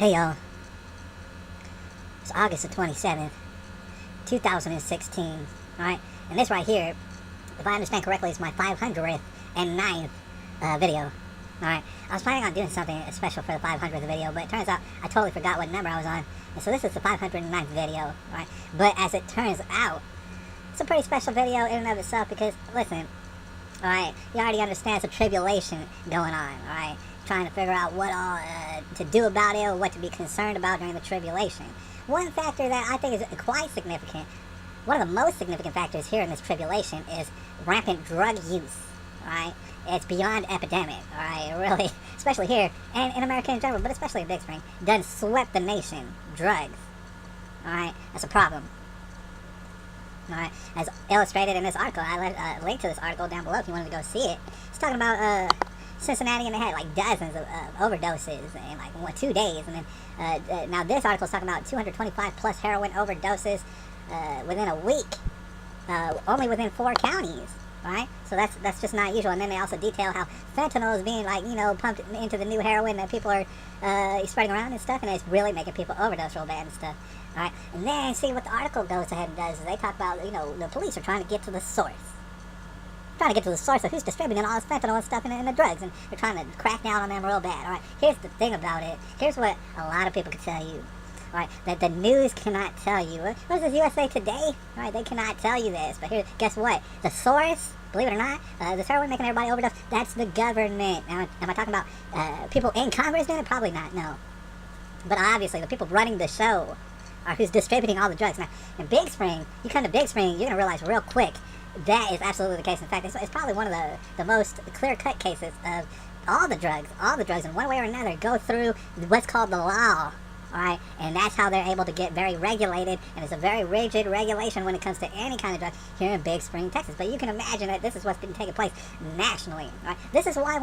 Hey y'all, it's August the 27th, 2016, alright? And this right here, if I understand correctly, is my 500th and 9th video, alright? I was planning on doing something special for the 500th video, but it turns out I totally forgot what number I was on. And so this is the 509th video, alright? But as it turns out, it's a pretty special video in and of itself because, listen, alright, you already understand it's a tribulation going on, alright? Trying to figure out what all to do about it or what to be concerned about during the tribulation. One factor that I think is quite significant, one of the most significant factors here in this tribulation is rampant drug use, alright? It's beyond epidemic, alright? Really, especially here and in America in general, but especially in Big Spring, done swept the nation. Drugs, alright? That's a problem. Alright, as illustrated in this article, I left a link to this article down below if you wanted to go see it. It's talking about Cincinnati, and they had like dozens of overdoses in like 2 days, and then now this article is talking about 225 plus heroin overdoses within a week, only within 4 counties, right? So that's just not usual. And then they also detail how fentanyl is being pumped into the new heroin that people are spreading around and stuff, and it's really making people overdose real bad and stuff. All right, and then see what the article goes ahead and does is they talk about the police are trying to get to the source. Trying to get to the source of who's distributing all this fentanyl and stuff in the drugs, and they're trying to crack down on them real bad. All right, here's the thing about it. Here's what a lot of people can tell you. All right, that the news cannot tell you. What is this, USA Today? All right, they cannot tell you this. But here, guess what? The source, believe it or not, this heroin making everybody overdose, that's the government. Now, am I talking about people in Congress doing it? Probably not, no. But obviously, the people running the show are who's distributing all the drugs. Now, in Big Spring, you come to Big Spring, you're going to realize real quick that is absolutely the case. In fact, it's probably one of the most clear-cut cases of all the drugs in one way or another go through what's called the law, alright? And that's how they're able to get very regulated, and it's a very rigid regulation when it comes to any kind of drug here in Big Spring, Texas. But you can imagine that this is what's been taking place nationally, right? This is why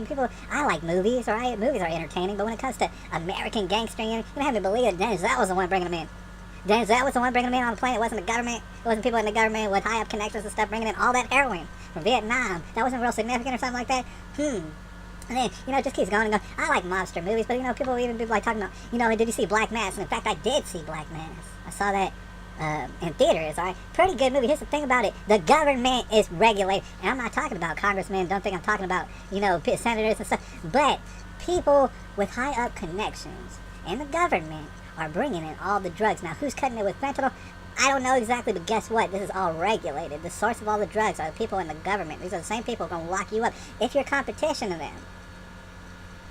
people, I like movies, alright? Movies are entertaining, but when it comes to American gangstering, you can have me believe that Denzel was the one bringing them in. Denzel was the one bringing them in on the plane. It wasn't the government. It wasn't people in the government with high-up connections and stuff bringing in all that heroin from Vietnam. That wasn't real significant or something like that. And then, it just keeps going and going. I like mobster movies, but, people even be like talking about, did you see Black Mass? And in fact, I did see Black Mass. I saw that in theaters, all right? Pretty good movie. Here's the thing about it. The government is regulated. And I'm not talking about congressmen. Don't think I'm talking about, senators and stuff. But people with high-up connections in the government are bringing in all the drugs. Now, who's cutting it with fentanyl? I don't know exactly, but guess what? This is all regulated. The source of all the drugs are the people in the government. These are the same people who are going to lock you up if you're competition to them.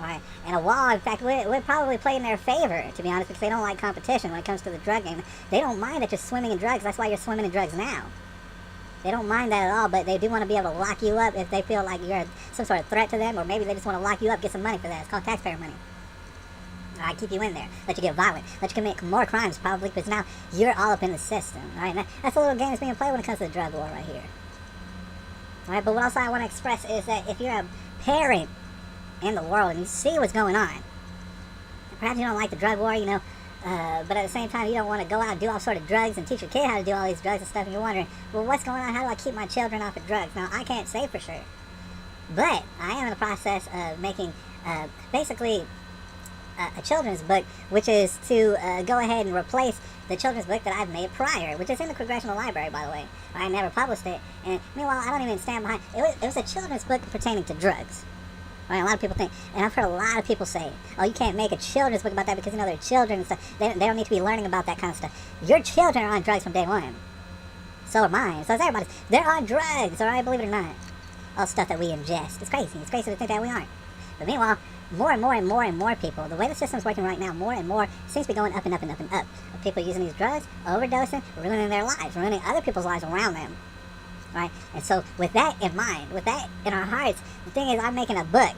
All right? And a law, in fact, would probably play in their favor, to be honest, because they don't like competition when it comes to the drug game. They don't mind that you're swimming in drugs. That's why you're swimming in drugs now. They don't mind that at all, but they do want to be able to lock you up if they feel like you're some sort of threat to them, or maybe they just want to lock you up, get some money for that. It's called taxpayer money. I keep you in there, let you get violent, let you commit more crimes probably, because now you're all up in the system, alright? That's a little game that's being played when it comes to the drug war right here. Alright, but what else I want to express is that if you're a parent in the world and you see what's going on, perhaps you don't like the drug war, but at the same time you don't want to go out and do all sort of drugs and teach your kid how to do all these drugs and stuff, and you're wondering, well, what's going on? How do I keep my children off of drugs? Now, I can't say for sure, but I am in the process of making, basically, a children's book, which is to go ahead and replace the children's book that I've made prior, which is in the Congressional Library, by the way. I never published it, and meanwhile, I don't even stand behind it. It was a children's book pertaining to drugs. Right? A lot of people think, and I've heard a lot of people say, oh, you can't make a children's book about that because, they're children and stuff. They don't need to be learning about that kind of stuff. Your children are on drugs from day one. So are mine. So is everybody's. They're on drugs, all right? Believe it or not. All stuff that we ingest. It's crazy. It's crazy to think that we aren't. But meanwhile, more and more and more and more people, the way the system's working right now, more and more seems to be going up and up and up and up. People using these drugs, overdosing, ruining their lives, ruining other people's lives around them. Right? And so with that in mind, with that in our hearts, the thing is I'm making a book.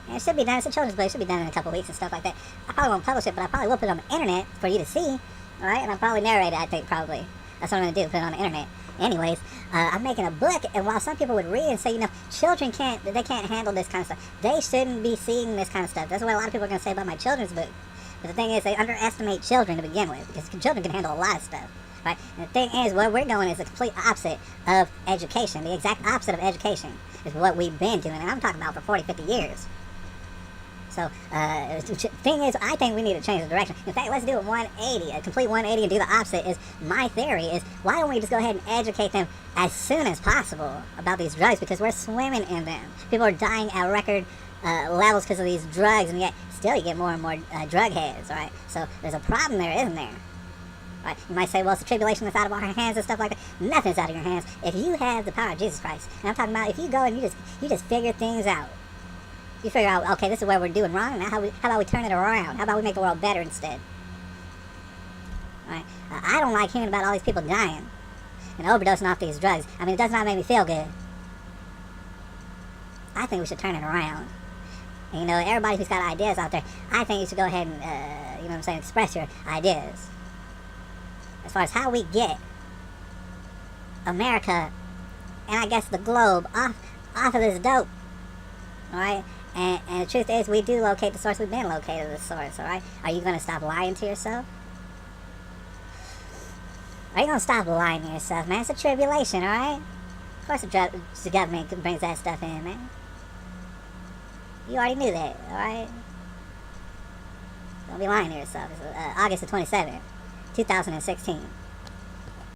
And it should be done, it's a children's book, it should be done in a couple weeks and stuff like that. I probably won't publish it, but I probably will put it on the internet for you to see. Alright? And I'll probably narrate it, I think, probably. That's what I'm going to do, put it on the internet. Anyways, I'm making a book, and while some people would read and say, children can't handle this kind of stuff. They shouldn't be seeing this kind of stuff. That's what a lot of people are going to say about my children's book. But the thing is, they underestimate children to begin with, because children can handle a lot of stuff. Right? And the thing is, where we're going is the complete opposite of education. The exact opposite of education is what we've been doing, and I'm talking about for 40, 50 years. So So, thing is, I think we need to change the direction. In fact, let's do a 180, a complete 180, and do the opposite. Is my theory is, why don't we just go ahead and educate them as soon as possible about these drugs, because we're swimming in them. People are dying at record levels because of these drugs, and yet still you get more and more drug heads, right? So there's a problem there, isn't there? Right? You might say, well, it's the tribulation that's out of our hands and stuff like that. Nothing's out of your hands if you have the power of Jesus Christ. And I'm talking about if you go and you just figure things out. You figure out, okay, this is where we're doing wrong. Now how about we turn it around? How about we make the world better instead? Right? I don't like hearing about all these people dying and overdosing off these drugs. I mean, it does not make me feel good. I think we should turn it around. And, you know, everybody who's got ideas out there, I think you should go ahead and, you know what I'm saying, express your ideas. As far as how we get America, and I guess the globe, off of this dope. Alright? And the truth is, we do locate the source. We've been located the source, alright? Are you going to stop lying to yourself? Are you going to stop lying to yourself, man? It's a tribulation, alright? Of course the government brings that stuff in, man. You already knew that, alright? Don't be lying to yourself. It's August the 27th, 2016.